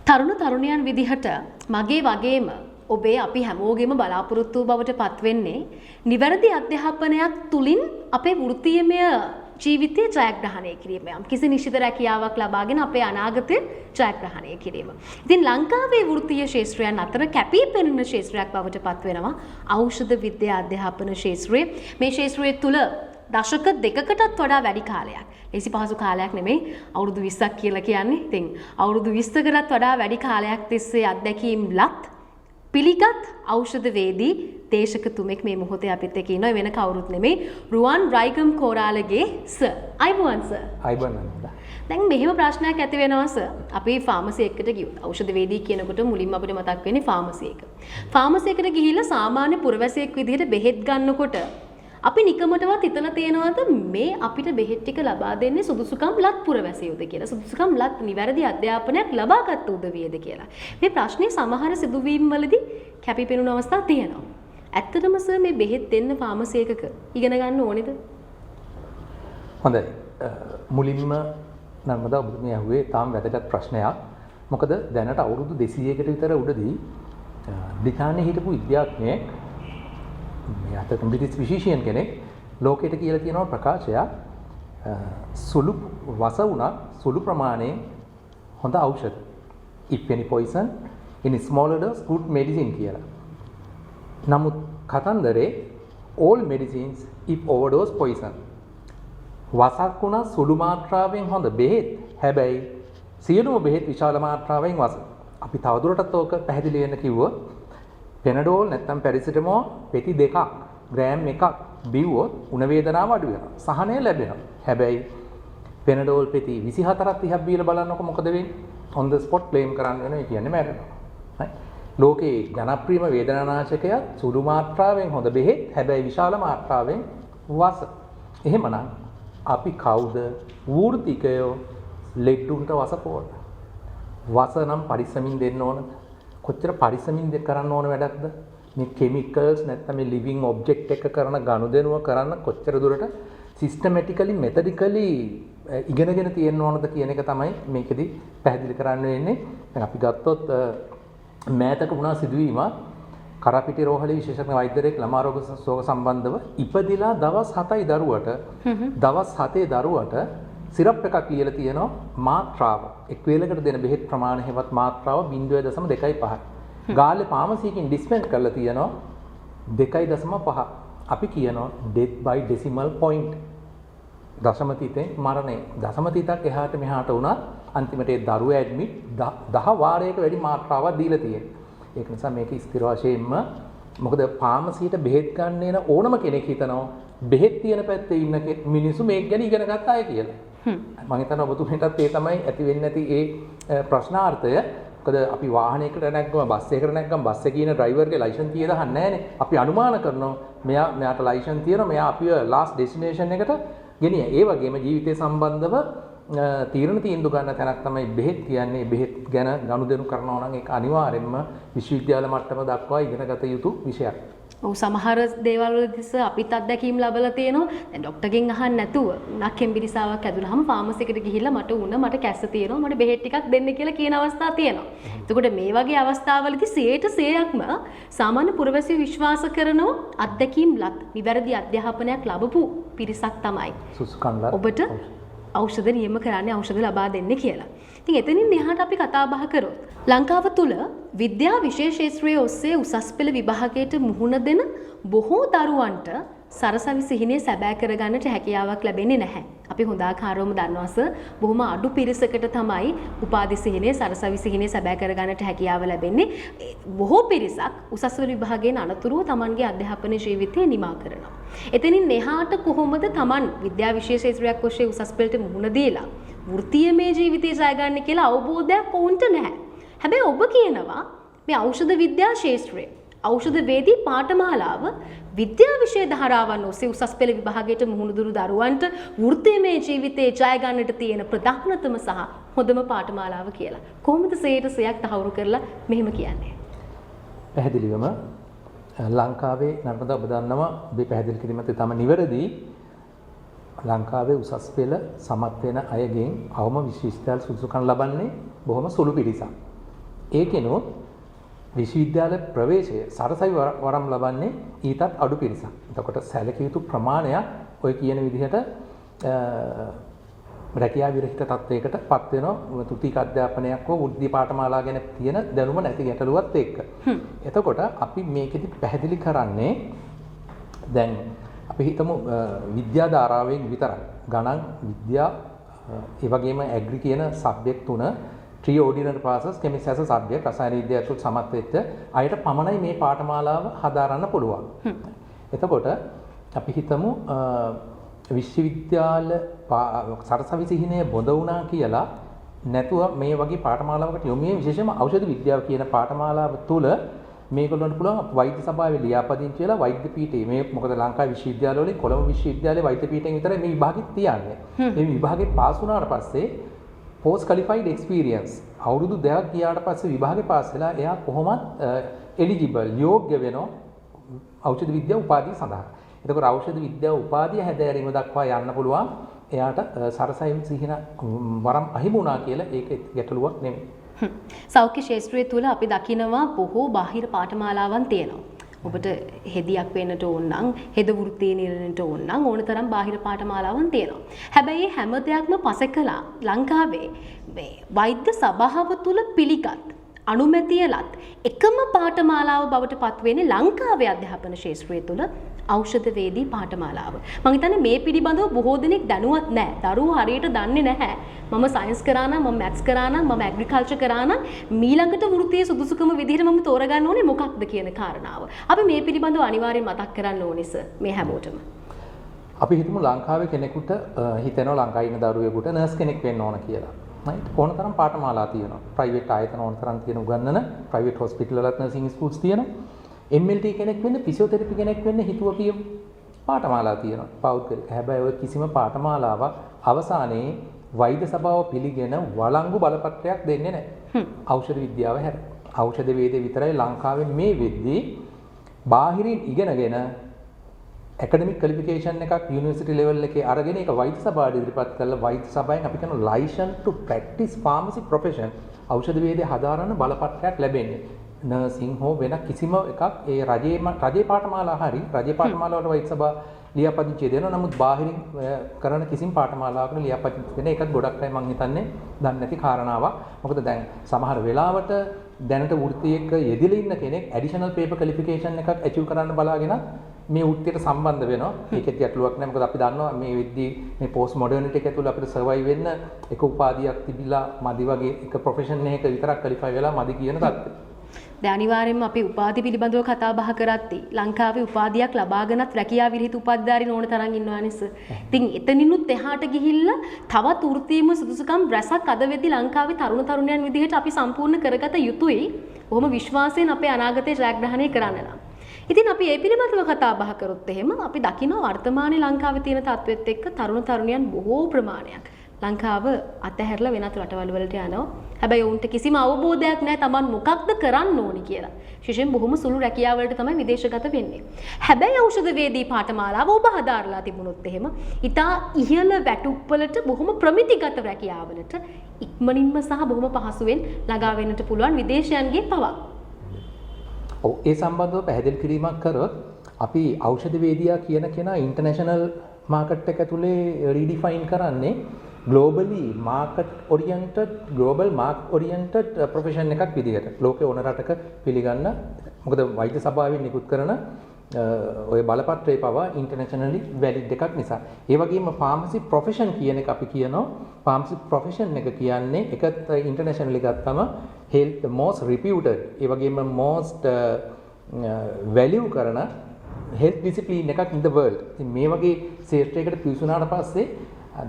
තරුණ තරුණයන් විදිහට මගේ වගේම ඔබේ අපි හැමෝගෙම බලාපොරොත්තු බවට පත්වෙන්නේ නිවැරදි අධ්‍යාපනයක් තුලින් අපේ වෘත්තීයමය ජීවිතය ජයග්‍රහණය කිරීම. යම් කිසි නිශ්චිත රැකියාවක් ලබාගෙන අපේ අනාගතය ජයග්‍රහණය කිරීම. ඉතින් ලංකාවේ වෘත්තීය ශාස්ත්‍රයන් අතර කැපී පෙනෙන ශාස්ත්‍රයක් බවට පත් වෙනවා ඖෂධ විද්‍යා අධ්‍යාපන ශාස්ත්‍රය. මේ ශාස්ත්‍රය තුල දශක දෙකකටත් වඩා වැඩි කාලයක්. ලේසි පහසු කාලයක් නෙමෙයි. අවුරුදු 20ක් කියලා කියන්නේ. ඉතින් අවුරුදු 20කටත් වඩා වැඩි කාලයක් තිස්සේ අත්දැකීම් ලත් පිළිගත් ඖෂධවේදී දේශකතුමෙක් මේ මොහොතේ අපිත් එක්ක ඉන්නවා. වෙන කවුරුත් නෙමෙයි. රුවන් රයිගම් කෝරාලගේ සර්. අයිබෝන් සර්. අයිබෝන්. දැන් මෙහෙම ප්‍රශ්නයක් ඇති වෙනවා සර්. අපි ෆාමසි එකකට ගියොත් ඖෂධවේදී කියනකොට මුලින්ම අපිට මතක් වෙන්නේ ෆාමසි එක. ෆාමසි එකට ගිහිල්ලා සාමාන්‍ය පුරවැසියෙක් විදිහට බෙහෙත් ගන්නකොට අපි නිකමටවත් හිතලා තියෙනවද මේ අපිට බෙහෙත් ටික ලබා දෙන්නේ සුදුසුකම් ලත් පුරවැසියෝද කියලා, සුදුසුකම් ලත් නිවැරදි අධ්‍යාපනයක් ලබාගත් උදවියද කියලා. මේ ප්‍රශ්නේ සමහර සිදුවීම් වලදී කැපිපෙනුන අවස්ථා තියෙනවා. ඇත්තටම සර් මේ බෙහෙත් දෙන්න ෆාමසි එකක ඉගෙන ගන්න ඕනේද? හොඳයි. මුලින්ම නර්මදා ඔබතුමිය අහුවේ තාම වැදගත් ප්‍රශ්නයක්. මොකද දැනට අවුරුදු 200කට විතර උඩදී බ්‍රිතාන්‍යයේ හිටපු විද්‍යාඥයෙක් මේ අතට බ්‍රිටිෂ් ෆිසිෂියන් කෙනෙක් ලෝකයට කියලා තියෙනවා ප්‍රකාශයක් සුළු වස වුණා සුළු ප්‍රමාණයෙන් හොඳ ඖෂධ. if any poison in smaller dose good medicine කියලා. නමුත් කතන්දරේ all medicines if overdose poison. වසක් වුණා සුළු මාත්‍රාවෙන් හොඳ බෙහෙත්. හැබැයි සියලුම බෙහෙත් විශාල මාත්‍රාවෙන් වස. අපි තවදුරටත් ඕක පැහැදිලි වෙන්න කිව්වොත් පෙනඩෝල් නැත්නම් පැරසිටමෝල් පෙති 2ක් ග්‍රෑම් 1ක් බිව්වොත් උණ වේදනාව අඩු වෙනවා. සහනය ලැබෙනවා. හැබැයි පෙනඩෝල් පෙති 24ක් 30ක් බීලා බලන්නකො මොකද වෙන්නේ? on the spot claim කරන්න වෙනවා. ඒ කියන්නේ මැරෙනවා. හරි. ලෝකේ ජනප්‍රියම වේදනානාශකයක් සුළු මාත්‍රාවෙන් හොඳ බෙහෙත්. හැබැයි විශාල මාත්‍රාවෙන් වස. එහෙමනම් අපි කවුද වෘත්තිකයෝ ලෙඩුන්ට වස පොවන? වස නම් පරිස්සමින් දෙන්න ඕනද? කොච්චර පරිස්සමින් කරන්න ඕන වැඩක්ද? මේ කෙමිකල්ස් නැත්නම් මේ ලිවිං ඔබ්ජෙක්ට් එක කරන ගනුදෙනුව කරන්න කොච්චර දුරට සිස්ටමැටිකලි මෙතඩිකලි ඉගෙනගෙන තියෙන්න ඕනද කියන එක තමයි මේකෙදි පැහැදිලි කරන්න වෙන්නේ. දැන් අපි ගත්තොත් මෑතක වුණා සිදුවීමක් කරපිටි රෝහලේ විශේෂඥ වෛද්‍යවරයෙක් ළමා රෝග සෝක සම්බන්ධව ඉපදිලා දවස් 7යි දරුවට සිරප් එකක් ලියලා තියෙනවා මාත්‍රාව එක් වේලකට දෙන බෙහෙත් ප්‍රමාණය හෙවත් මාත්‍රාව 0.25. ගාල්ලේ ෆාමසියකින් ඩිස්පෙන්ස් කරලා තියෙනවා 2.5. අපි කියනවා death by decimal point. දශම තිතෙන් මරණය. දශම තිතක් එහාට මෙහාට වුණා අන්තිමට ඒ දරුවා ඇඩ්මිට් 10 වාරයක වැඩි මාත්‍රාවක් දීලා තියෙනවා. ඒක නිසා මේක ස්ථිර වශයෙන්ම මොකද ෆාමසියට බෙහෙත් ගන්න එන ඕනම කෙනෙක් හිතනවා බෙහෙත් තියෙන පැත්තේ ඉන්න මිනිස්සු මේක ගැන ඉගෙන ගත්ත අය කියලා. මම හිතනවා ඔබතුමීටත් ඒ තමයි ඇති වෙන්නේ නැති ඒ ප්‍රශ්නාර්ථය. මොකද අපි වාහනයකට නැග්ගම බස් එකකට නැග්ගම බස් එකේ ඉන්න ඩ්‍රයිවර්ගේ ලයිසන්ස් තියලා අහන්නේ නැහනේ. අපි අනුමාන කරනවා මෙයාට ලයිසන්ස් තියෙනවා මෙයා අපිව ලාස්ට් ඩෙස්ටිනේෂන් එකට ගෙනියන. ඒ වගේම ජීවිතය සම්බන්ධව තීරණ තීන්දුව ගන්න තැනක් තමයි බෙහෙත් කියන්නේ. බෙහෙත් ගැන ගනුදෙනු කරනවා නම් ඒක අනිවාර්යයෙන්ම විශ්වවිද්‍යාල මට්ටම දක්වා ඉගෙනගත යුතු විෂයක්. ඔව් සමහර දේවල් වලදී අපිත් අත්දැකීම් ලැබලා තියෙනවා. දැන් ડોක්ටර්ගෙන් අහන්න නැතුව උණක් හෙම්බිරිසාවක් ඇදුනහම ෆාමසි එකට ගිහිල්ලා මට කැස්ස තියෙනවා මට බෙහෙත් ටිකක් දෙන්න කියලා කියන අවස්ථා තියෙනවා. එතකොට මේ වගේ අවස්ථාවලදී 100%ක්ම සාමාන්‍ය පුරවැසියෝ විශ්වාස කරනවා අත්දැකීම් ලත් නිවැරදි අධ්‍යාපනයක් ලැබපු පිරිසක් තමයි ඔබට ඖෂධ නියම කරන්නේ ඖෂධ ලබා දෙන්නේ කියලා. ඉතින් එතනින් එහාට අපි කතා බහ කරොත් ලංකාව තුල විද්‍යා විශේෂ ශාස්ත්‍රයේ ඔස්සේ උසස් පෙළ විභාගයට මුහුණ දෙන බොහෝ දරුවන්ට සරසවි සිහිනය සැබෑ කරගන්නට හැකියාවක් ලැබෙන්නේ නැහැ. අපි හොඳ ආකාරවම දන්නවා සර් බොහොම අඩු පිරිසකට තමයි උපාධි සිහිනය සරසවි සිහිනය සැබෑ කරගන්නට හැකියාව ලැබෙන්නේ. බොහෝ පිරිසක් උසස් පෙළ විභාගයෙන් අනතුරුව Tamanගේ අධ්‍යාපන ජීවිතය නිමා කරනවා. එතනින් එහාට කොහොමද Taman විද්‍යා විශේෂ ශාස්ත්‍රයක් ඔස්සේ උසස් පෙළට මුහුණ දීලා වෘත්තීයමය ජීවිතය ජය ගන්න කියලා අවබෝධයක් වුන්ට නැහැ. හැබැයි ඔබ කියනවා මේ ඖෂධ විද්‍යා ශාස්ත්‍රය ඖෂධ වේදී පාඨමාලාව විද්‍යා විෂය ධාරාවන් ඔස්සේ උසස් පෙළ විභාගයට මුහුණ දුරු දරුවන්ට වෘත්තීයමය ජීවිතේ ජය ගන්නට තියෙන ප්‍රධානතම සහ හොඳම පාඨමාලාව කියලා. කොහොමද 100%ක් තහවුරු කරලා මෙහෙම කියන්නේ? පැහැදිලිවම ලංකාවේ නර්මදා ඔබ දන්නවා ඔබේ පැහැදිලි කිරීමත් තම නිවැරදි. ලංකාවේ උසස් පෙළ සමත් වෙන අයගෙන් අවම විශ්වවිද්‍යාල සුදුසුකම් ලබන්නේ බොහොම සුළු පිරිසක්. ඒකෙනොත් විශ්වවිද්‍යාල ප්‍රවේශය සරසවි වරම් ලබන්නේ ඊටත් අඩු පිරිසක්. එතකොට සැලකිය යුතු ප්‍රමාණයක් ඔය කියන විදිහට රැකියාව විරහිත තත්වයකට පත් වෙනවා තුතික අධ්‍යාපනයක් හෝ වෘත්ති පාඨමාලා ගැන තියෙන දැනුම නැති ගැටලුවත් එක්ක. එතකොට අපි මේකෙදි පැහැදිලි කරන්නේ දැන් අපි හිතමු විද්‍යා ධාරාවෙන් විතරයි ගණන් විද්‍යා ඒ වගේම ඇග්‍රි කියන සබ්ජෙක්ට් තුන ත්‍රි ඕඩිනරි පාසස් කෙමිස්ට්‍රි ඇස සබ්ජෙක්ට් රසායන විද්‍යාවට සමත් වෙච්ච අයට පමණයි මේ පාඨමාලාව හදාරන්න පුළුවන්. එතකොට අපි හිතමු විශ්වවිද්‍යාල සරසවි සිහිනය බොඳ වුණා කියලා නැතුව මේ වගේ පාඨමාලාවකට යොමු වෙන්නේ විශේෂයෙන්ම ඖෂධ විද්‍යාව කියන පාඨමාලාව තුළ මේගොල්ලන්ට පුළුවන් වෛද්‍ය සභාවේ ලියාපදිංචි වෙලා වෛද්‍ය පීඨයේ මේ මොකද ලංකාවේ විශ්වවිද්‍යාල වලින් කොළඹ විශ්වවිද්‍යාලයේ වෛද්‍ය පීඨයෙන් විතරයි මේ විභාගෙත් තියන්නේ. මේ විභාගේ පාස් වුණාට පස්සේ post qualified experience අවුරුදු 2ක් ගියාට පස්සේ විභාගේ පාස් වෙලා එයා කොහොමත් eligible යෝග්‍ය වෙනවා ඖෂධ විද්‍යා උපාධිය සඳහා. එතකොට ඖෂධ විද්‍යාව උපාධිය හැදෑරීම දක්වා යන්න පුළුවන්. එයාට සරසවි සිහින වරම් අහිමි වුණා කියලා ඒක ගැටලුවක් නෙමෙයි. සෞඛ්‍ය ශාස්ත්‍රය තුළ අපි දකිනවා බොහෝ බාහිර පාඨමාලාවන් තියෙනවා. ඔබට හෙදියක් වෙන්නට ඕන නම් හෙද වෘත්තියේ නිරණයට ඕන නම් ඕන තරම් බාහිර පාඨමාලාවන් තියෙනවා. හැබැයි හැම දෙයක්ම පසෙකලා ලංකාවේ මේ වෛද්‍ය සභාව තුළ පිළිගත් අනුමැතියලත් එකම පාඨමාලාව බවට පත් වෙන්නේ ලංකාවේ අධ්‍යාපන ශාස්ත්‍රය තුළ ඖෂධ වේදී පාඨමාලාව. මම හිතන්නේ මේ පිළිබඳව බොහෝ දෙනෙක් දැනුවත් නැහැ. දරුවෝ හරියට දන්නේ නැහැ. මම සයන්ස් කරා නම් මම මැත්ස් කරා නම් මම ඇග්‍රිකල්චර් කරා නම් මීළඟට වෘත්තීය සුදුසුකම විදිහට මම තෝරගන්න ඕනේ මොකක්ද කියන කාරණාව. අපි මේ පිළිබඳව අනිවාර්යෙන් මතක් කරන්න ඕනේ සර් මේ හැමෝටම. අපි හිතමු ලංකාවේ කෙනෙකුට හිතෙනවා ලංකාවේ ඉන්න දරුවෙකුට නර්ස් කෙනෙක් වෙන්න ඕන කියලා. right ඕන තරම් පාඨමාලා තියෙනවා. ප්‍රයිවට් ආයතන ඕන තරම් තියෙන උගන්නන ප්‍රයිවට් හොස්පිටල් වලත් නර්සිං ස්කූල්ස් තියෙනවා. MLT කෙනෙක් වෙන්න ෆිසියෝതെරපි කෙනෙක් වෙන්න හිතුව පිය පාඨමාලා තියෙනවා. පෞද්ගලික. හැබැයි ඔය කිසිම පාඨමාලාවක් අවසානයේ වෛද්‍ය සභාව පිළිගෙන වළංගු බලපත්‍රයක් දෙන්නේ නැහැ. ඖෂධ විද්‍යාව හැර. ඖෂධ වේදේ විතරයි ලංකාවේ මේ වෙද්දී බාහිරින් ඉගෙනගෙන academic qualification එකක් යුනිවර්සිටි ලෙවල් එකේ අරගෙන ඒක වෛද්‍ය සභාවට ඉදිරිපත් කරලා වෛද්‍ය සභාවෙන් අපි කියන license to practice pharmacy profession ඖෂධ වේදේ හදාරන්න බලපත්‍රයක් ලැබෙන්නේ. නර්සිං හෝ වෙන කිසිම එකක් ඒ රජයේ පාඨමාලා හරි රජයේ පාඨමාලාවට වෛද්‍ය සභාව ලියාපදිංචි දෙනවා. නමුත් බාහිරින් කරන කිසිම පාඨමාලාවකට ලියාපදිංචි වෙන එකත් ගොඩක් අය මම හිතන්නේ දන්නේ නැති කාරණාවක්. මොකද දැන් සමහර වෙලාවට දැනට වෘත්තියක යෙදিলা ඉන්න කෙනෙක් ඇඩිෂනල් පේපර් ක්වොලිෆිකේෂන් එකක් ඇචීව් කරන්න බලාගෙන මේ වෘත්තියට සම්බන්ධ වෙනවා. ඒකෙත් ගැටලුවක් නැහැ. මොකද අපි දන්නවා මේ වෙද්දී මේ පෝස්ට් මොඩර්නිටි එක ඇතුළේ අපිට සර්වයිව් වෙන්න එක උපාධියක් තිබිලා මදි වගේ එක ප්‍රොෆෙෂන් එකක විතරක් ක්වොලිෆයි වෙලා මදි කියන තත්ත්වය. දැන් අනිවාර්යෙන්ම අපි උපාධි පිළිබඳව කතා බහ කරද්දී ලංකාවේ උපාධියක් ලබාගෙනත් රැකියාව විරහිත උපාධිධාරීන් ඕන තරම් ඉන්නවානේ සර්. ඉතින් එතනිනුත් එහාට ගිහිල්ලා තවත් වෘත්තීයම සුදුසුකම් රැසක් අද වෙද්දී ලංකාවේ තරුණ තරුණයන් විදිහට අපි සම්පූර්ණ කරගත යුතුයි. බොහොම විශ්වාසයෙන් අපේ අනාගතේ ජයග්‍රහණය කරන්න නම්. ඉතින් අපි මේ පිළිබඳව කතා බහ කරොත් එහෙම අපි දකිනවා වර්තමානයේ ලංකාවේ තියෙන තත්ත්වෙත් එක්ක තරුණ තරුණියන් බොහෝ ප්‍රමාණයක් ලංකාව අතහැරලා වෙනත් රටවල් වලට යනවා. හැබැයි ඔවුන්ට කිසිම අවබෝධයක් නැහැ Taman මොකක්ද කරන්න ඕනි කියලා. විශේෂයෙන් බොහොම සුළු රැකියාව වලට තමයි විදේශගත වෙන්නේ. හැබැයි ඖෂධ වේදී පාඨමාලාව ඔබ හදාarලා තිබුණොත් එහෙම ඊටා ඉහළ වැටුප් වලට බොහොම ප්‍රමිතිගත රැකියාවලට ඉක්මනින්ම සහ බොහොම පහසුවෙන් ළඟා වෙන්නට පුළුවන් විදේශයන්ගේ පවක්. ඔව් ඒ සම්බන්ධව පැහැදිලි කිරීමක් කරොත් අපි ඖෂධ වේදියා කියන කෙනා ඉන්ටර්නැෂනල් මාකට් එක ඇතුලේ රීඩිෆයින් කරන්නේ globally market oriented global market oriented profession එකක් විදිහට ලෝකේ ඕන රටක පිළිගන්න. මොකද වෛද්‍ය සභාවෙන් නිකුත් කරන ඔය බලපත්‍රයේ පවා internationally valid එකක් නිසා. ඒ වගේම pharmacy profession කියන එක අපි කියනවා pharmacy profession එක කියන්නේ එකත් internationally ගත්තම health most reputed ඒ වගේම most value කරන health discipline එකක් in the world. ඉතින් මේ වගේ ක්ෂේත්‍රයකට පිවිසුනාට පස්සේ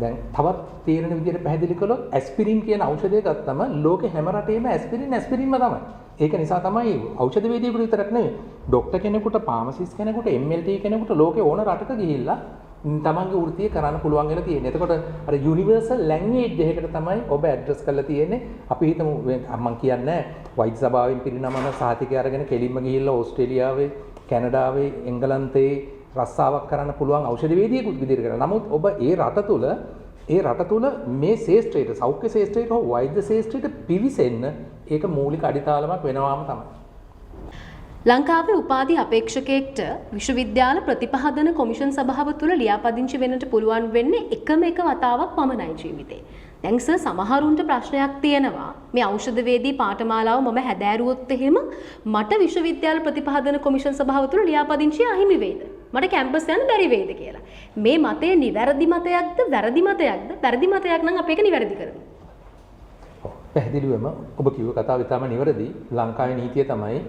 දැන් තවත් තීරණ විදිහට පැහැදිලි කළොත් ඇස්පිරින් කියන ඖෂධය ගත්තම ලෝකේ හැම රටේම ඇස්පිරින්ම තමයි. ඒක නිසා තමයි ඖෂධ වේදිකෙකුට විතරක් නෙවෙයි ડોක්ටර් කෙනෙකුට, ෆාමසිස්ට් කෙනෙකුට, MLT කෙනෙකුට ලෝකේ ඕන රටක ගිහිල්ලා තමන්ගේ වෘත්තිය කරන්න පුළුවන් වෙලා තියෙන්නේ. එතකොට අර යුනිවර්සල් ලැන්ග්වේජ් එකකට තමයි ඔබ ඇඩ්‍රස් කරලා තියෙන්නේ. අපි හිතමු මම කියන්නේ වෛද්‍ය සභාවෙන් පිරිනමන සහතිකය අරගෙන කෙලින්ම ගිහිල්ලා ඕස්ට්‍රේලියාවේ, කැනඩාවේ, එංගලන්තයේ රස්සාවක් කරන්න පුළුවන් ඖෂධ වේදිකෙකුත් විදිහට කරනවා. නමුත් ඔබ ඒ රට තුල ඒ රට තුළ මේ ශේෂ්ත්‍රයට සෞඛ්‍ය ශේෂ්ත්‍රයට හෝ වෛද්‍ය ශේෂ්ත්‍රයට පිවිසෙන්න ඒක මූලික අඩිතාලමක් වෙනවාම තමයි. ලංකාවේ උපාධි අපේක්ෂකයෙක්ට විශ්වවිද්‍යාල ප්‍රතිපහදන කොමිෂන් සභාව තුළ ලියාපදිංචි වෙන්නට පුළුවන් වෙන්නේ එකම එක වතාවක් පමණයි ජීවිතේ. දැන් සර් සමහරුන්ට ප්‍රශ්නයක් තියෙනවා මේ ඖෂධවේදී පාඨමාලාව මම හැදෑරුවොත් එහෙම මට විශ්වවිද්‍යාල ප්‍රතිපහදන කොමිෂන් සභාව තුළ ලියාපදිංචිය අහිමි වෙයිද? මට කැම්පස් යන්න බැරි වෙයිද කියලා. මේ මතය නිවැරදි මතයක්ද වැරදි මතයක්ද? වැරදි මතයක් නම් අපි ඒක නිවැරදි කරමු. පැහැදිලිවම ඔබ කිව්ව කතාව ඉතාම නිවැරදි. ලංකාවේ නීතිය තමයි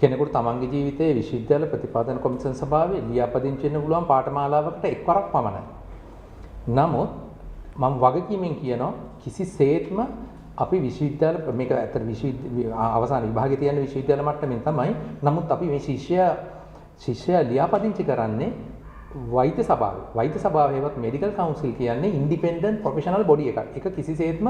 කෙනෙකුට තමන්ගේ ජීවිතයේ විශ්වවිද්‍යාල ප්‍රතිපාදන කොමිෂන් සභාවේ ලියාපදිංචි වෙන්න පුළුවන් පාඨමාලාවකට එක්වරක් පමණයි. නමුත් මම වගකීමෙන් කියනවා කිසිසේත්ම අපි විශ්වවිද්‍යාල මේක ඇත්තට අවසාන විභාගයේ තියෙන විශ්වවිද්‍යාල මට්ටමින් තමයි. නමුත් අපි මේ ශිෂ්‍යයා ලියාපදිංචි කරන්නේ වෛද්‍ය සභාවේ. වෛද්‍ය සභාවේවත් මෙඩිකල් කවුන්සිල් කියන්නේ ඉන්ඩිපෙන්ඩන්ට් ප්‍රොෆෙෂනල් බොඩි එකක්. ඒක කිසිසේත්ම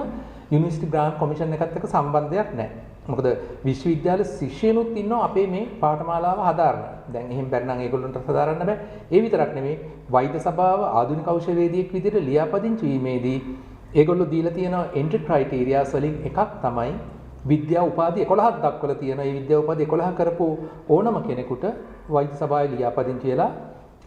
යුනිවර්සිටි ග්‍රාන්ට් කොමිෂන් එකත් එක්ක සම්බන්ධයක් නැහැ. මොකද විශ්වවිද්‍යාල ශිෂ්‍යයනුත් ඉන්නවා අපේ මේ පාඨමාලාව හදාරන. දැන් එහෙම බැරි නම් ඒගොල්ලන්ට හදාරන්න බෑ. ඒ විතරක් නෙමෙයි වෛද්‍ය සභාව ආධුනික ඖෂධවේදියෙක් විදිහට ලියාපදිංචි වීමේදී ඒගොල්ලෝ දීලා තියෙන එන්ට්‍රි ක්‍රයිටීරියාස් වලින් එකක් තමයි විද්‍යා උපාධි 11ක් දක්වලා තියෙනවා. මේ විද්‍යා උපාධි 11 කරපු ඕනම කෙනෙකුට වෛද්‍ය සභාවේ ලියාපදිංචි වෙලා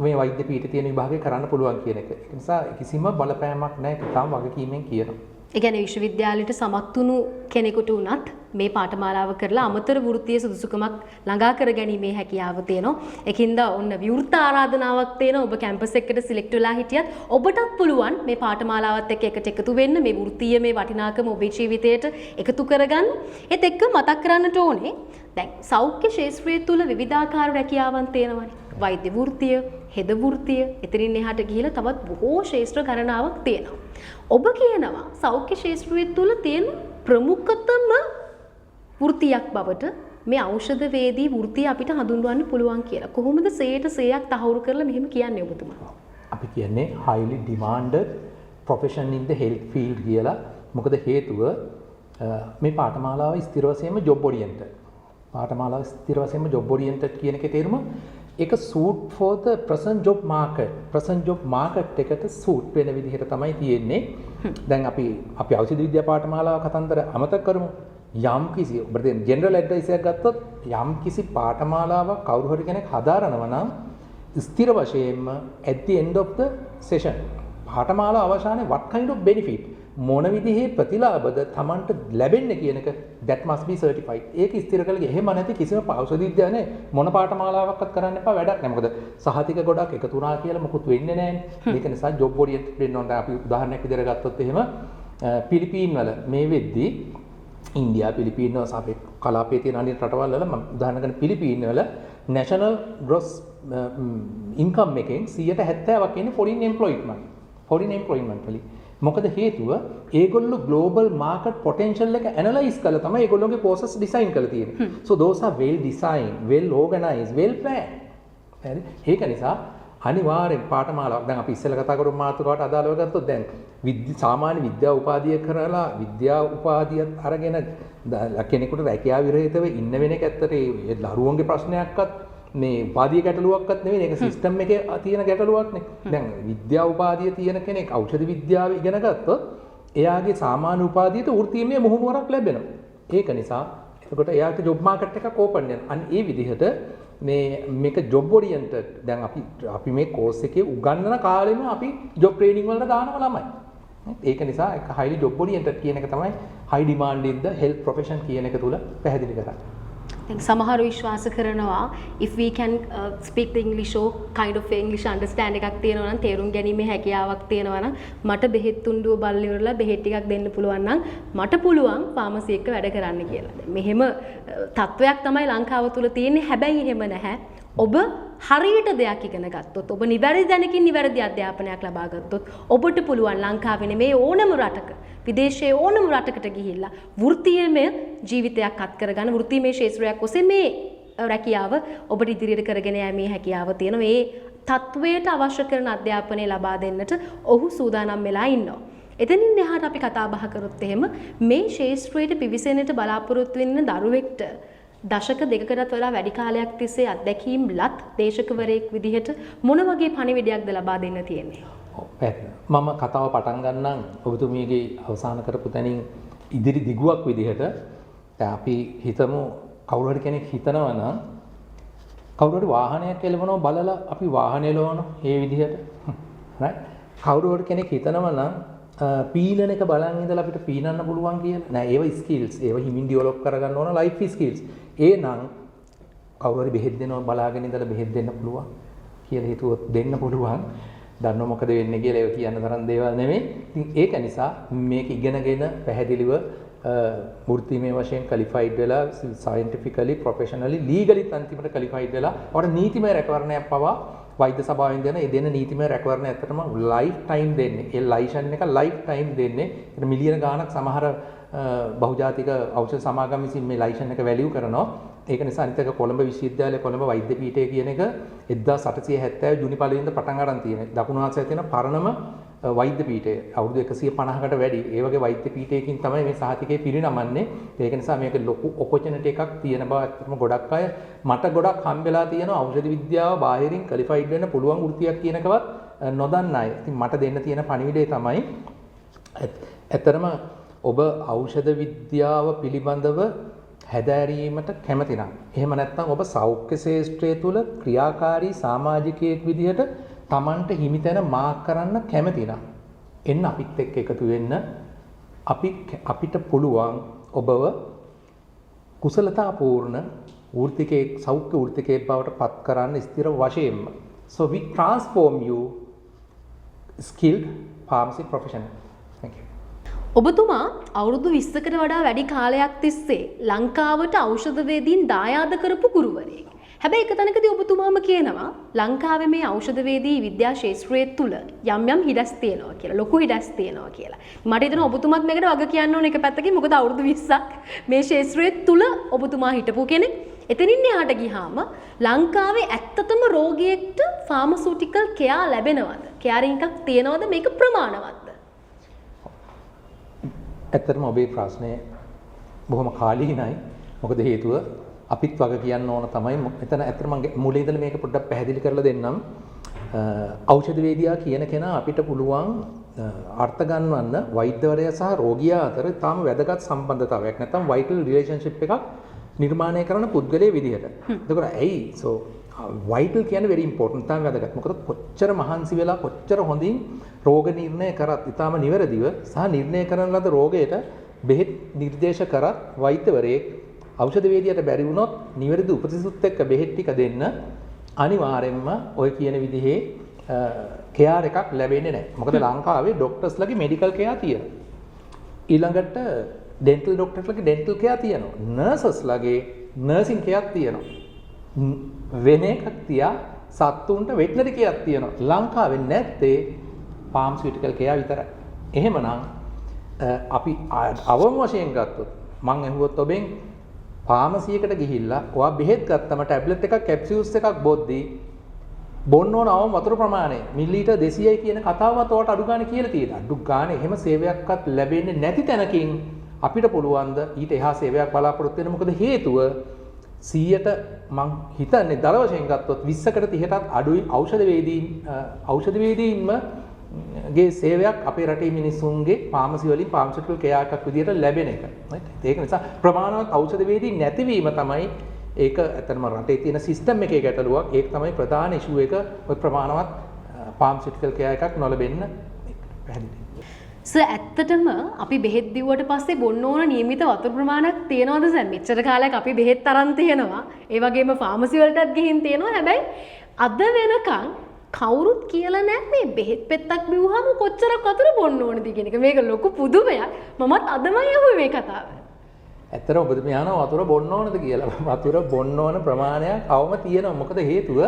මේ වෛද්‍ය පීඨ තියෙන විභාගය කරන්න පුළුවන් කියන එක. ඒ නිසා කිසිම බලපෑමක් නැහැ. ඒක තාම වගකීමෙන් කියනවා. ඒ කියන්නේ විශ්වවිද්‍යාලයට සමත් වුණු කෙනෙකුට උනත් මේ පාඨමාලාව කරලා අමතර වෘත්තීය සුදුසුකමක් ළඟා කර ගැනීමේ හැකියාව තියෙනවා. ඒකින්ද ඔන්න විවෘත ආරාධනාවක් තියෙනවා. ඔබ කැම්පස් එකකට සිලෙක්ට් වෙලා හිටියත් ඔබටත් පුළුවන් මේ පාඨමාලාවත් එක්ක එකට එකතු වෙන්න, මේ වෘත්තීය මේ වටිනාකම ඔබේ ජීවිතයට එකතු කරගන්න. ඒත් එක්ක මතක් කරන්නට ඕනේ දැන් සෞඛ්‍ය ශාස්ත්‍රය තුල විවිධාකාර රැකියාවන් තියෙනවානේ. වෛද්‍ය වෘත්තීය, හෙද වෘත්තීය, එතනින් එහාට ගිහිලා තවත් බොහෝ ශාස්ත්‍ර ගණනාවක් තියෙනවා. ඔබ කියනවා සෞඛ්‍ය ශාස්ත්‍රය තුල තියෙන ප්‍රමුඛතම වෘත්තියක් බවට මේ ඖෂධවේදී වෘත්තිය අපිට හඳුන්වන්න පුළුවන් කියලා. කොහොමද 100% තහවුරු කරලා මෙහෙම කියන්නේ ඔබතුමා? අපි කියන්නේ highly demanded profession in the health field කියලා. මොකද හේතුව මේ පාඨමාලාව ස්ථිර වශයෙන්ම job oriented. පාඨමාලාව ස්ථිර වශයෙන්ම job oriented කියන එකේ තේරුම ඒක suit for the present job market. present job market එකට suit වෙන විදිහට තමයි තියෙන්නේ. දැන් අපි ඖෂධ විද්‍යා පාඨමාලාව කතන්දර අමතක කරමු. යම් කිසි ඔබට දෙන ජෙනරල් ඇඩ්වයිස් එකක් ගත්තොත් යම් කිසි පාඨමාලාවක් කවුරු හරි කෙනෙක් හදාරනවා නම් ස්ථිර වශයෙන්ම at the end of the session පාඨමාලාව අවසානයේ what kind of benefit මොන විදිහේ ප්‍රතිලාභද Tamanට ලැබෙන්නේ කියන එක that must be certified. ඒක ස්ථිර කරලා එහෙම නැති කිසිම ඖෂධ විද්‍යාවේ මොන පාඨමාලාවක්වත් කරන්න එපා වැඩක් නැහැ. මොකද සහතික ගොඩක් එකතු වුණා කියලා මොකුත් වෙන්නේ නැහැ. මේක නිසා job oriented වෙන්න ඕන. අපි උදාහරණයක් විදිහට ගත්තොත් එහෙම පිලිපීන් වල මේ වෙද්දී ඉන්දියා පිලිපීන් වල සාපේක්ෂ කලාපයේ තියෙන අනිත් රටවල් වල මම උදාහරණ ගන්න පිලිපීන් වල national gross income එකෙන් 70%ක් ඉන්නේ foreign employment වලින්. මොකද හේතුව ඒගොල්ලෝ global market potential එක analyze කරලා තමයි ඒගොල්ලෝගේ process design කරලා තියෙන්නේ. So those are well designed, well organized, well planned. හරි. ඒක නිසා අනිවාර්යෙන් පාඨමාලාවක් දැන් අපි ඉස්සෙල්ලා කතා කරපු මාතෘකාවට අදාළව ගත්තොත් දැන් සාමාන්‍ය විද්‍යා උපාධිය කරලා විද්‍යා උපාධියත් අරගෙන කෙනෙකුට රැකියාව විරහිතව ඉන්න වෙන එක ඇත්තට ඒ දරුවන්ගේ ප්‍රශ්නයක්වත් මේ උපාධිය ගැටලුවක්වත් නෙවෙයි. ඒක සිස්ටම් එකේ තියෙන ගැටලුවක් නේ. දැන් විද්‍යා උපාධිය තියෙන කෙනෙක් ඖෂධ විද්‍යාව ඉගෙන ගත්තොත් එයාගේ සාමාන්‍ය උපාධියට වෘත්තීයමය මුහුණුවරක් ලැබෙනවා. ඒක නිසා එතකොට එයාට ජොබ් මාකට් එකක් ඕපන් වෙනවා. අන්න ඒ විදිහට මේක job oriented. දැන් අපි මේ course එකේ උගන්වන කාලෙම අපි job training වලට දානවා ළමයි. ඒක නිසා ඒක highly job oriented කියන එක තමයි high demand in the health profession කියන එක තුල පැහැදිලි කරන්නේ. දැන් සමහරව විශ්වාස කරනවා if we can speak the English or kind of English understand එකක් තියෙනවා නම් තේරුම් ගැනීමේ හැකියාවක් තියෙනවා නම් මට බෙහෙත් තුණ්ඩුව බල්ල ඉවරලා බෙහෙත් ටිකක් දෙන්න පුළුවන් නම් මට පුළුවන් ෆාමසි එක වැඩ කරන්න කියලා. දැන් මෙහෙම තත්වයක් තමයි ලංකාව තුල තියෙන්නේ. හැබැයි එහෙම නැහැ. ඔබ හරියට දෙයක් ඉගෙන ගත්තොත් ඔබ නිවැරදි දැනකින් නිවැරදි අධ්‍යාපනයක් ලබා ගත්තොත් ඔබට පුළුවන් ලංකාවේ නෙමේ ඕනම රටක විදේශයේ ඕනම රටකට ගිහිල්ලා වෘත්තීයමය ජීවිතයක් අත් කරගන්න වෘත්තීයමය ශාස්ත්‍රයක් ඔස්සේ මේ රැකියාව ඔබට ඉදිරියට කරගෙන යෑමේ හැකියාව තියෙනවා. මේ තත්වයට අවශ්‍ය කරන අධ්‍යාපනය ලබා දෙන්නට ඔහු සූදානම් වෙලා ඉන්නවා. එතනින් එහාට අපි කතා බහ කරොත් එහෙම මේ ශාස්ත්‍රයට පිවිසෙන්නට බලාපොරොත්තු වෙන දරුවෙක්ට දශක දෙකකටත් වඩා වැඩි කාලයක් තිස්සේ අත්දැකීම් ලත් දේශකවරයෙක් විදිහට මොන වගේ පණිවිඩයක්ද ලබා දෙන්න තියෙන්නේ? මම කතාව පටන් ගන්නම් ඔබතුමියගේ අවසාන කරපු තැනින් ඉදිරි දිගුවක් විදිහට. දැන් අපි හිතමු කවුරු හරි කෙනෙක් හිතනවා නම් කවුරු හරි වාහනයක් එලවනවා බලලා අපි වාහනේ එලවනවා මේ විදිහට. right? කවුරු හරි කෙනෙක් හිතනවා නම් පීනන එක බලන් ඉඳලා අපිට පීනන්න පුළුවන් කියලා. නෑ ඒව ස්කිල්ස්. ඒව හිමින් ඩෙවලොප් කරගන්න ඕන ලයිෆ් ස්කිල්ස්. ඒ නම් කවුරු හරි බෙහෙත් දෙනවා බලාගෙන ඉඳලා බෙහෙත් දෙන්න පුළුවන් කියලා හිතුවොත් දෙන්න පුළුවන්. දන්නව මොකද වෙන්නේ කියලා ඒක කියන්න තරම් දේවල් නෙමෙයි. ඉතින් ඒක නිසා මේක ඉගෙනගෙන පැහැදිලිව වෘත්තිමය වශයෙන් ක්වොලිෆයිඩ් වෙලා සයන්ටිෆිකලි ප්‍රොෆෙෂනලි ලීගලි අන්තිමට ක්වොලිෆයිඩ් වෙලා ඔයාලට නීතිමය රැකවරණයක් පවා වෛද්‍ය සභාවෙන් දෙන ඒ දෙන නීතිමය රැකවරණ ඇත්තටම ලයිෆ් ටයිම් දෙන්නේ. ඒ ලයිසන් එක ලයිෆ් ටයිම් දෙන්නේ. ඒක මිලියන ගාණක් සමහර බහුජාතික ඖෂධ සමාගම් විසින් මේ ලයිසන් එක වැලියු කරනවා. ඒක නිසා අනිත් එක කොළඹ විශ්වවිද්‍යාලය කොළඹ වෛද්‍ය පීඨය කියන එක 1870 ජුනි පළවෙනිද පටන් ගන්න තියෙන. දකුණු ආසියාවේ තියෙන පරණම වෛද්‍ය පීඨය. අවුරුදු 150කට වැඩි. ඒ වගේ වෛද්‍ය පීඨයකින් තමයි මේ සහතිකේ පිරිනමන්නේ. ඒක නිසා මේක ලොකු ඔපචුනිටි එකක් තියෙන බව ඇත්තටම ගොඩක් අය මට ගොඩක් හම්බෙලා තියෙනවා. ඖෂධ විද්‍යාව බාහිරින් ක්වොලිෆයිඩ් වෙන්න පුළුවන් වෘත්තියක් කියන එකවත් නොදන්න අය. ඉතින් මට දෙන්න තියෙන පණිවිඩය තමයි ඇත්තටම ඔබ ඖෂධ විද්‍යාව පිළිබඳව හැදෑරීමට කැමති නම් එහෙම නැත්නම් ඔබ සෞඛ්‍ය ශාස්ත්‍රය තුල ක්‍රියාකාරී සමාජිකයෙක් විදිහට Tamanට හිමිතැන මාක් කරන්න කැමති නම් එන්න අපිත් එක්ක එකතු වෙන්න අපිට පුළුවන් ඔබව කුසලතාපූර්ණ වෘත්තිකයෙක් සෞඛ්‍ය වෘත්තිකයෙක් බවට පත් කරන්න ස්ථිර වශයෙන්ම. So we transform you skilled pharmacy professional. Thank you. ඔබතුමා අවුරුදු 20කට වඩා වැඩි කාලයක් තිස්සේ ලංකාවට ඖෂධ වේදීන් දායාද කරපු ගුරුවරයෙක්. හැබැයි එක තැනකදී ඔබතුමාම කියනවා ලංකාවේ මේ ඖෂධ වේදී විද්‍යා ශාස්ත්‍රය තුල යම් හිඩස් තියෙනවා කියලා. ලොකු හිඩස් තියෙනවා කියලා. මට හිතෙනවා ඔබතුමාත් මේකට වග කියන්න ඕන එක පැත්තකින්. මොකද අවුරුදු 20ක් මේ ශාස්ත්‍රය තුල ඔබතුමා හිටපු කෙනෙක්. එතනින් එහාට ගියාම ලංකාවේ ඇත්තටම රෝගියෙක්ට ෆාමසිටිකල් කෙයා ලැබෙනවද? කෙයාරින් එකක් තියනවද? මේක ප්‍රමාණවත්ද? ඇත්තටම ඔබේ ප්‍රශ්නය බොහොම කාලීනයි. මොකද හේතුව අපිත් වග කියන්න ඕන තමයි. එතන ඇත්තටම මුලින් ඉඳලා මේක පොඩ්ඩක් පැහැදිලි කරලා දෙන්නම්. ඖෂධ වේදියා කියන කෙනා අපිට පුළුවන් අර්ථ ගන්නවන්න වෛද්‍යවරයා සහ රෝගියා අතර තාම වැදගත් සම්බන්ධතාවයක් නැත්නම් vital relationship එකක් නිර්මාණය කරන පුද්ගලයෙක් විදිහට. එතකොට ඇයි vital කියන්නේ very important තාම වැදගත්. මොකද කොච්චර මහන්සි වෙලා කොච්චර හොඳින් රෝග නිర్ణය කරත් ඊටාම නිවැරදිව සහ නිర్ణය කරන ලද රෝගයට බෙහෙත් නිර්දේශ කරත් වෛද්‍යවරයෙක් ඖෂධ වේදියට බැරි වුණොත් නිවැරදි උපතිසුත් එක්ක බෙහෙත් ටික දෙන්න අනිවාර්යෙන්ම ඔය කියන විදිහේ කෙයාර් එකක් ලැබෙන්නේ නැහැ. මොකද ලංකාවේ ડોක්ටර්ස්ලගේ මෙඩිකල් කෙයාර් තියෙනවා. ඊළඟට ඩෙන්ටල් ડોක්ටර්ස්ලගේ ඩෙන්ටල් කෙයාර් තියෙනවා. නර්සස්ලගේ නර්සින් කෙයාර් තියෙනවා. වෙන එකක් තියා සත්තුන්ට වෙටනරි කෙයාර් තියෙනවා. ලංකාවේ නැත්තේ ෆාමසිටිකල් කෙයාර් විතරයි. එහෙමනම් අපි අවම වශයෙන් ගත්තොත් මම අහුවොත් ඔබෙන් ෆාමසියකට ගිහිල්ලා ඔයා බෙහෙත් ගත්තම ටැබ්ලට් එකක් කැප්සියුල්ස් එකක් බොද්දී බොන්න ඕන අවම වතුර ප්‍රමාණය මිලිලීටර් 200යි කියන කතාවත් ඔයාලට අඩු ගානේ කියලා තියෙනවා. අඩු ගානේ එහෙම සේවයක්වත් ලැබෙන්නේ නැති තැනකින් අපිට පුළුවන් ද ඊට එහා සේවයක් බලාපොරොත්තු වෙන්න. මොකද හේතුව 100ට මං හිතන්නේ දල වශයෙන් ගත්තොත් 20කට 30ටත් අඩුයි ඖෂධ වේදීන්ම ගේ සේවයක් අපේ රටේ මිනිස්සුන්ගේ ෆාමසි වලින් ෆාමසිටිකල් කෙයාර් එකක් විදියට ලැබෙන එක. ඒක නිසා ප්‍රමාණවත් ඖෂධ වේදී නැතිවීම තමයි ඒක ඇත්තටම රටේ තියෙන සිස්ටම් එකේ ගැටලුවක්. ඒක තමයි ප්‍රධාන ඉෂුව එක. ඔය ප්‍රමාණවත් ෆාමසිටිකල් කෙයාර් එකක් නොලැබෙන්න පැහැදිලි. සර් ඇත්තටම අපි බෙහෙත් දීුවට පස්සේ බොන්න ඕන නියමිත වතුර ප්‍රමාණයක් තියනවද සර්? මෙච්චර කාලයක් අපි බෙහෙත් තරම් තියනවා. ඒ වගේම ෆාමසි වලටත් ගිහින් තියනවා. හැබැයි අද වෙනකන් කවුරුත් කියලා නැහැ මේ බෙහෙත් පෙත්තක් බිව්වහම කොච්චරක් වතුර බොන්න ඕනද කියන එක. මේක ලොකු පුදුමයක්. මමත් අදමයි අහුවේ මේ කතාව. ඇත්තටම ඔබ මෙහාන වතුර බොන්න ඕනද කියලා. වතුර බොන්න ඕන ප්‍රමාණයක් අවම තියෙනවා. මොකද හේතුව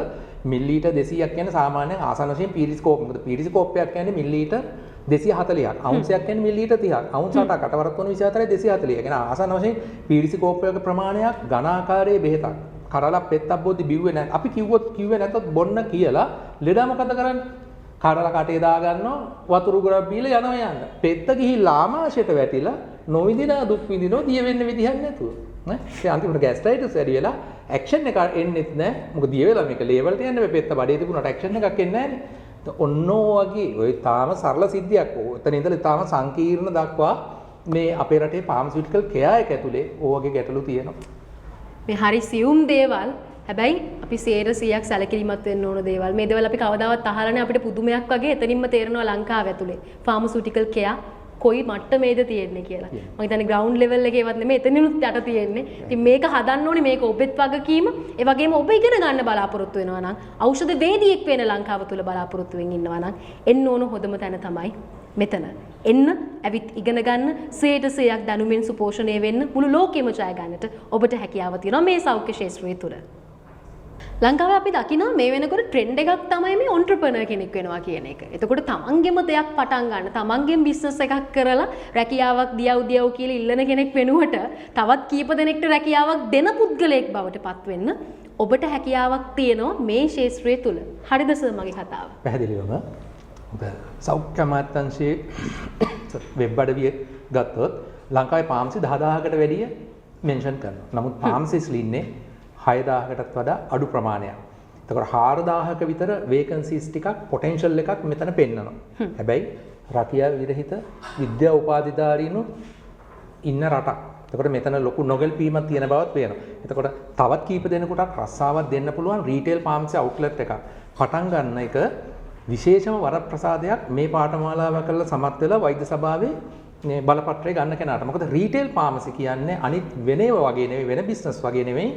මිලිලීටර් 200ක් කියන්නේ සාමාන්‍යයෙන් ආසන්න වශයෙන් පීරිස්කෝප්. මොකද පීරිස්කෝප්යක් කියන්නේ මිලිලීටර් 240ක්. අවුන්සයක් කියන්නේ මිලිලීටර් 30ක්. අවුන්ස් 8ක් කටවරක් වන 24යි 240. ඒ කියන්නේ ආසන්න වශයෙන් පීරිස්කෝප්යක ප්‍රමාණයක් ඝනාකාරයේ බෙහෙතක්. කරලා පෙත්තක් බොද්දි බිව්වේ නැහැ. අපි කිව්වේ නැතත් බොන්න කියලා ලෙඩා මොකද කරන්නේ? කඩලා කටේ දා ගන්නවා වතුර උගරක් බීලා යනවා යන්න. පෙත්ත ගිහිල්ලා ආමාශයට වැටිලා නොවිඳිනා දුක් විඳිනෝ දිය වෙන්න විදිහක් නැතුව. නේ? ඒ අන්තිමට ગેස්ට්‍රයිටිස් වැඩි වෙලා ඇක්ෂන් එක එන්නෙත් නැහැ. මොකද දිය වෙලා මේක ලේවලට යන්නේ මේ පෙත්ත බඩේ තිබුණාට ඇක්ෂන් එකක් එන්නේ නැහැනේ. ඔන්න වගේ ඔය තාම සරල සිද්ධියක්. එතන ඉඳලා තාම සංකීර්ණ දක්වා මේ අපේ රටේ ෆාමසිටිකල් කෙයා එක ඇතුලේ ඕ වගේ ගැටලු තියෙනවා. මේ හරි සියුම් දේවල් හැබැයි අපි 100%ක් සැලකිලිමත් වෙන්න ඕන දේවල්. මේ දේවල් අපි කවදාවත් අහලා නැහැ. අපිට පුදුමයක් වගේ එතනින්ම තේරෙනවා ලංකාව ඇතුලේ ෆාමසිටිකල් කෙයා කොයි මට්ටමේද තියෙන්නේ කියලා. මම හිතන්නේ ග්‍රවුන්ඩ් ලෙවල් එකේවත් නෙමෙයි එතනිනුත් යට තියෙන්නේ. ඉතින් මේක හදන්න ඕනේ මේක ඔබෙත් වගකීම. ඒ වගේම ඔබ ඉගෙන ගන්න බලාපොරොත්තු වෙනවා නම් ඖෂධ වේදිකෙක් වෙන ලංකාව තුල බලාපොරොත්තු වෙමින් ඉන්නවා නම් එන්න ඕන හොඳම තැන තමයි මෙතන. එන්න ඇවිත් ඉගෙන ගන්න 100%ක් දැනුමින් සුපෝෂණය වෙන්න මුළු ලෝකෙම ජය ගන්නට ඔබට හැකියාව තියෙනවා මේ සෞඛ්‍ය ශාස්ත්‍රය තුල. ලංකාවේ අපි දකිනවා මේ වෙනකොට ට්‍රෙන්ඩ් එකක් තමයි මේ ඔන්ටර්ප්‍රනර් කෙනෙක් වෙනවා කියන එක. එතකොට තමන්ගෙම දෙයක් පටන් ගන්න, තමන්ගෙම බිස්නස් එකක් කරලා රැකියාවක් දියව් කියලා ඉල්ලන කෙනෙක් වෙනුවට තවත් කීප දෙනෙක්ට රැකියාවක් දෙන පුද්ගලයෙක් බවට පත් වෙන්න ඔබට හැකියාවක් තියෙනවා මේ ශාස්ත්‍රය තුල. හරිද සර් මගේ කතාව? පැහැදිලිවම. ඔබ සෞඛ්‍ය අමාත්‍යාංශයේ වෙබ් අඩවිය ගත්තොත් ලංකාවේ ෆාමසි 10000කට වැඩිය මෙන්ෂන් කරනවා. නමුත් ෆාමසිස්ලා ඉන්නේ 6000කටත් වඩා අඩු ප්‍රමාණයක්. එතකොට 4000ක විතර වේකන්සිස් ටිකක් පොටෙන්ෂල් එකක් මෙතන පෙන්නනවා. හැබැයි රැකියාව විරහිත විද්‍යා උපාධිධාරීනු ඉන්න රටක්. එතකොට මෙතන ලොකු නොගැලපීමක් තියෙන බවත් පේනවා. එතකොට තවත් කීප දෙනෙකුට රස්සාවක් දෙන්න පුළුවන් රීටේල් ෆාමසි අවුට්ලට් එකක් පටන් ගන්න එක විශේෂම වරප්‍රසාදයක් මේ පාඨමාලාව කරලා සමත් වෙලා වෛද්‍ය සභාවේ මේ බලපත්‍රය ගන්න කෙනාට. මොකද රීටේල් ෆාමසි කියන්නේ අනිත් වෙනේව වගේ නෙවෙයි වෙන බිස්නස් වගේ නෙවෙයි.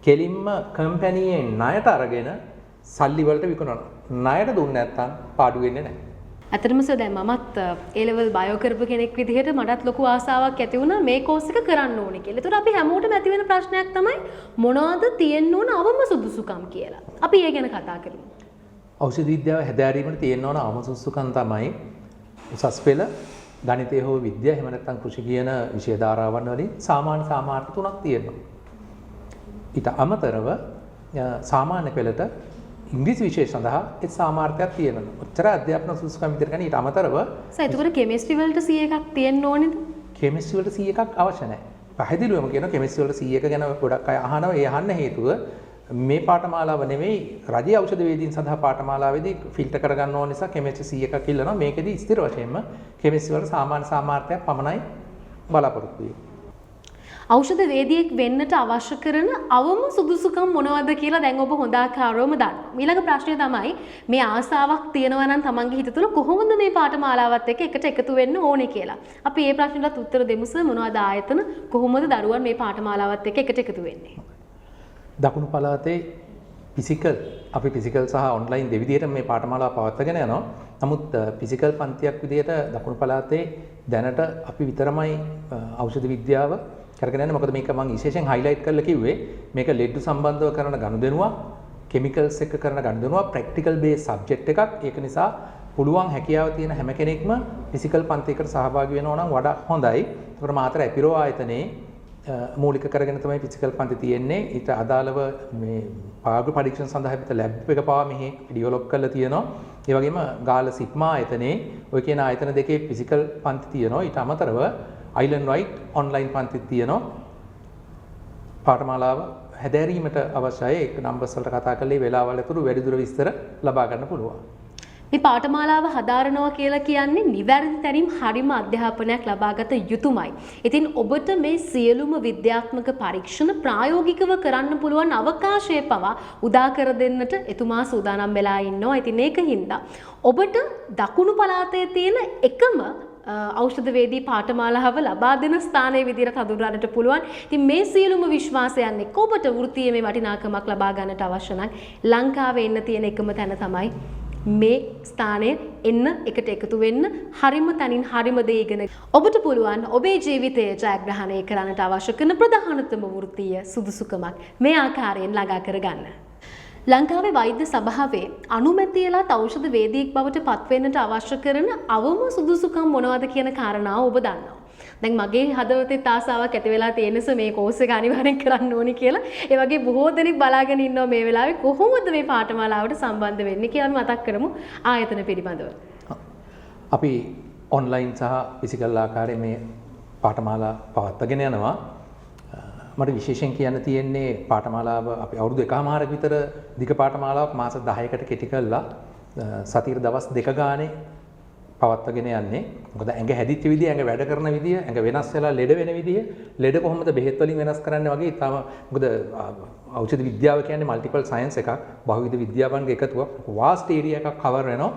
කෙලින්ම කම්පැනියෙන් ණයට අරගෙන සල්ලි වලට විකුණනවා. ණයට දුන්නේ නැත්නම් පාඩු වෙන්නේ නැහැ. ඇත්තටම සර් දැන් මමත් A level බයෝ කරපු කෙනෙක් විදිහට මටත් ලොකු ආසාවක් ඇති වුණා මේ කෝස් එක කරන්න ඕනේ කියලා. ඒතර අපි හැමෝටම ඇති වෙන ප්‍රශ්නයක් තමයි මොනවද තියෙන්න ඕන අවම සුදුසුකම් කියලා. අපි ඒ ගැන කතා කරමු. ඖෂධ විද්‍යාව හැදෑරීමට තියෙන්න ඕන අවම සුදුසුකම් තමයි උසස් පෙළ ගණිතය හෝ විද්‍යාව එහෙම නැත්නම් කෘෂි කියන විෂය ධාරාවන් වලින් සාමාන්‍ය සාමාර්ථ තුනක් තියෙනවා. ඊට අමතරව සාමාන්‍ය පෙළට ඉංග්‍රීසි විෂය සඳහා ඒ සාමාර්ථයක් තියෙනවා. ඔච්චර අධ්‍යාපන සුසුකම් විතර ගන්න ඊට අමතරව එතකොට කෙමිස්ට්‍රි වලට 100 එකක් තියෙන්න ඕනේද? කෙමිස්ට්‍රි වලට 100 එකක් අවශ්‍ය නැහැ. පැහැදිලිවම කියනවා කෙමිස්ට්‍රි වලට 100 එක ගැන ගොඩක් අය අහනවා. ඒ අහන්න හේතුව මේ පාඨමාලාව නෙමෙයි රජයේ ඖෂධ වේදීන් සඳහා පාඨමාලාවේදී ෆිල්ටර් කරගන්න ඕන නිසා කෙමිස්ට්‍රි 100 එකක් ඉල්ලනවා. මේකෙදී ස්ථිර වශයෙන්ම කෙමිස්ට්‍රි වල සාමාන්‍ය සාමාර්ථයක් පමණයි බලාපොරොත්තු වෙන්නේ. ඖෂධ වේදිකෙක් වෙන්නට අවශ්‍ය කරන අවම සුදුසුකම් මොනවද කියලා දැන් ඔබ හොඳ ආකාරවම දන්නවා. ඊළඟ ප්‍රශ්නය තමයි මේ ආසාවක් තියෙනවා නම් තමන්ගේ හිත තුළ කොහොමද මේ පාඨමාලාවත් එක්ක එකට එකතු වෙන්න ඕනේ කියලා. අපි මේ ප්‍රශ්නට උත්තර දෙමු සර්. මොනවද ආයතන කොහොමද දරුවන් මේ පාඨමාලාවත් එක්ක එකට එකතු වෙන්නේ? දකුණු පළාතේ අපි ෆිසිකල් සහ ඔන්ලයින් දෙවිදිහට මේ පාඨමාලාව පවත්වාගෙන යනවා. නමුත් ෆිසිකල් පන්තියක් විදිහට දකුණු පළාතේ දැනට අපි විතරමයි ඖෂධ විද්‍යාව කරගෙන යන්නේ. මොකද මේක මම විශේෂයෙන් හයිලයිට් කරලා කිව්වේ මේක ලෙඩ සම්බන්ධව කරන ගනුදෙනුවක්, කෙමිකල්ස් එක්ක කරන ගනුදෙනුවක්, ප්‍රැක්ටිකල් බේස් සබ්ජෙක්ට් එකක්. ඒක නිසා පුළුවන් හැකියාව තියෙන හැම කෙනෙක්ම ෆිසිකල් පන්තියකට සහභාගී වෙනවා නම් වඩා හොඳයි. ඒකට මාතර ඇපිරෝ ආයතනයේ මූලික කරගෙන තමයි ෆිසිකල් පන්ති තියෙන්නේ. ඊට අදාළව මේ පාගු පරීක්ෂණ සඳහා පිට ලැබ් එක පවා මෙහි ඩෙවලොප් කරලා තියෙනවා. ඒ වගේම ගාල්ල සිග්මා ආයතනයේ ඔය කියන ආයතන දෙකේ ෆිසිකල් පන්ති තියෙනවා. ඊට අමතරව අයිලන්ඩ් වයිට් ඔන්ලයින් පන්තිත් තියෙනවා. පාඨමාලාව හැදෑරීමට අවශ්‍යයි. ඒක නම්බර්ස් වලට කතා කරලා වෙලාවල් ඇතුළු වැඩිදුර විස්තර ලබා ගන්න පුළුවන්. මේ පාඨමාලාව හදාරනවා කියලා කියන්නේ නිවැරදි තැනින් හරිම අධ්‍යාපනයක් ලබාගත යුතුමයි. ඉතින් ඔබට මේ සියලුම විද්‍යාත්මක පරීක්ෂණ ප්‍රායෝගිකව කරන්න පුළුවන් අවකාශය පවා උදා කර දෙන්නට එතුමා සූදානම් වෙලා ඉන්නවා. ඉතින් ඒකින්ද ඔබට දකුණු පළාතේ තියෙන එකම ඖෂධ වේදී පාඨමාලාව ලබා දෙන ස්ථානයේ විදිහට හඳුන්වන්නට පුළුවන්. ඉතින් මේ සියලුම විශ්වාසයන් එක්ක ඔබට වෘත්තීය මේ වටිනාකමක් ලබා ගන්නට අවශ්‍ය නම් ලංකාවේ ඉන්න තියෙන එකම තැන තමයි මේ ස්ථානයේ එන්න එකට එකතු වෙන්න හරිම තනින් හරිම දේ ඉගෙන ඔබට පුළුවන් ඔබේ ජීවිතය ජයග්‍රහණය කරන්නට අවශ්‍ය කරන ප්‍රධානතම වෘත්තීය සුදුසුකමක් මේ ආකාරයෙන් ළඟා කරගන්න. ලංකාවේ වෛද්‍ය සභාවේ අනුමැතියලත් ඖෂධ වේදිකෙක් බවට පත්වෙන්නට අවශ්‍ය කරන අවම සුදුසුකම් මොනවද කියන කාරණාව ඔබ දන්නවා. දැන් මගේ හදවතේ ආසාවක් ඇති වෙලා තියෙන නිසා මේ කෝස් එක අනිවාර්යෙන් කරන්න ඕනි කියලා. ඒ වගේ බොහෝ දෙනෙක් බලාගෙන ඉන්නවා මේ වෙලාවේ කොහොමද මේ පාඨමාලාවට සම්බන්ධ වෙන්නේ කියලා මතක් කරමු ආයතන පිළිබඳව. අපි ඔන්ලයින් සහ ෆිසිකල් ආකාරයේ මේ පාඨමාලා පවත්වාගෙන යනවා. මට විශේෂයෙන් කියන්න තියෙන්නේ පාඨමාලාව අපි අවුරුදු 1කමාරක විතර දිග පාඨමාලාවක් මාස 10කට කෙටි කළා සතියේ දවස් දෙක ගානේ පවත්වාගෙන යන්නේ. මොකද ඇඟ හැදිච්ච විදිය, ඇඟ වැඩ කරන විදිය, ඇඟ වෙනස් වෙලා ලෙඩ වෙන විදිය, ලෙඩ කොහොමද බෙහෙත් වලින් වෙනස් කරන්නේ වගේ ඊටම මොකද ඖෂධ විද්‍යාව කියන්නේ මල්ටිපල් සයන්ස් එකක්, බහුවිධ විද්‍යාවන්ගේ එකතුවක්, වාස්ට් ඒරියා එකක් කවර් වෙනවා.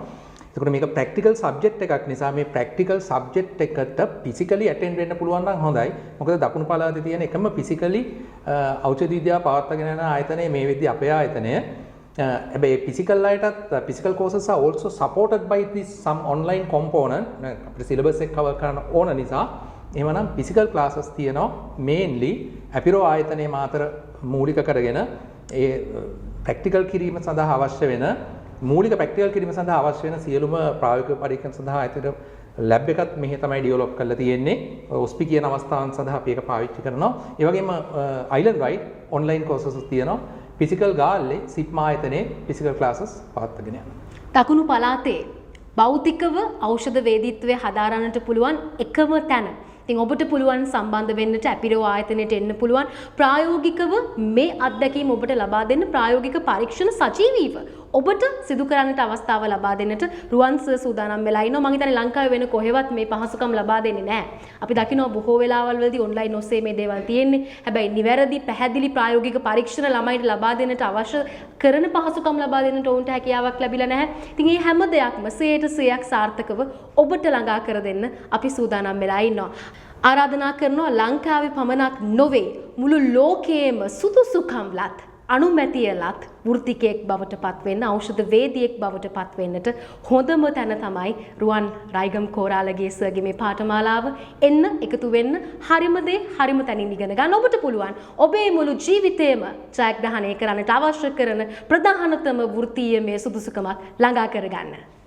ඒකට මේක ප්‍රැක්ටිකල් සබ්ජෙක්ට් එකක් නිසා මේ ප්‍රැක්ටිකල් සබ්ජෙක්ට් එකට ෆිසිකලි ඇටෙන්ඩ් වෙන්න පුළුවන් නම් හොඳයි. මොකද දකුණු පළාතේ තියෙන එකම ෆිසිකලි ඖෂධ විද්‍යාව පවත්වාගෙන යන ආයතනය මේ වෙද්දී අපේ ආයතනය. හැබැයි physical අයටත් physical courses are also supported by this some online component අපේ syllabus එක cover කරන්න ඕන නිසා එහෙමනම් physical classes තියෙනවා mainly අපිරෝ ආයතනයේ මාතර මූලික කරගෙන ඒ practical කිරීම සඳහා අවශ්‍ය වෙන මූලික practical කිරීම සඳහා අවශ්‍ය වෙන සියලුම ප්‍රායෝගික පරීක්ෂණ සඳහා ආයතන ලැබ් එකත් මෙහි තමයි ඩෙවලොප් කරලා තියෙන්නේ. OSPI කියන අවස්ථාවන් සඳහා අපි ඒක පාවිච්චි කරනවා. ඒ වගේම island wide online courses තියෙනවා. ෆිසිකල් ගාල්ලේ සිප්මා ආයතනයේ ෆිසිකල් ක්ලාසස් පවත්වාගෙන යනවා. දකුණු පළාතේ භෞතිකව ඖෂධ වේදීත්වය හදාරන්නට පුළුවන් එකම තැන. ඉතින් ඔබට පුළුවන් සම්බන්ධ වෙන්නට අපිරෝ ආයතනයට එන්න පුළුවන්. ප්‍රායෝගිකව මේ අත්දැකීම ඔබට ලබා දෙන්න ප්‍රායෝගික පරීක්ෂණ සජීවීව ඔබට සිදු කරන්නට අවස්ථාව ලබා දෙන්නට රුවන් සර් සූදානම් වෙලා ඉන්නවා. මම හිතන්නේ ලංකාවේ වෙන කොහෙවත් මේ පහසුකම් ලබා දෙන්නේ නැහැ. අපි දකිනවා බොහෝ වෙලාවල් වලදී ඔන්ලයින් ඔස්සේ මේ දේවල් තියෙන්නේ. හැබැයි නිවැරදි පැහැදිලි ප්‍රායෝගික පරීක්ෂණ ළමයින්ට ලබා දෙන්නට අවශ්‍ය කරන පහසුකම් ලබා දෙන්නට ඔවුන්ට හැකියාවක් ලැබිලා නැහැ. ඉතින් මේ හැම දෙයක්ම 100% සාර්ථකව ඔබට ළඟා කර දෙන්න අපි සූදානම් වෙලා ඉන්නවා. ආරාධනා කරනවා ලංකාවේ පමණක් නොවේ මුළු ලෝකයේම සුදුසුකම් ලත් අනුමැතියලත් වෘත්තිකයෙක් බවට පත්වෙන්න ඖෂධ වේදියෙක් බවට පත්වෙන්නට හොඳම තැන තමයි රුවන් රයිගම් කෝරාලගේ සර්ගේ මේ පාඨමාලාව. එන්න එකතු වෙන්න හරිම දේ හරිම තැනින් ඉගෙන ගන්න ඔබට පුළුවන්. ඔබේ මුළු ජීවිතේම ජයග්‍රහණය කරන්නට අවශ්‍ය කරන ප්‍රධානතම වෘත්තීය මේ සුදුසුකමක් ළඟා කරගන්න.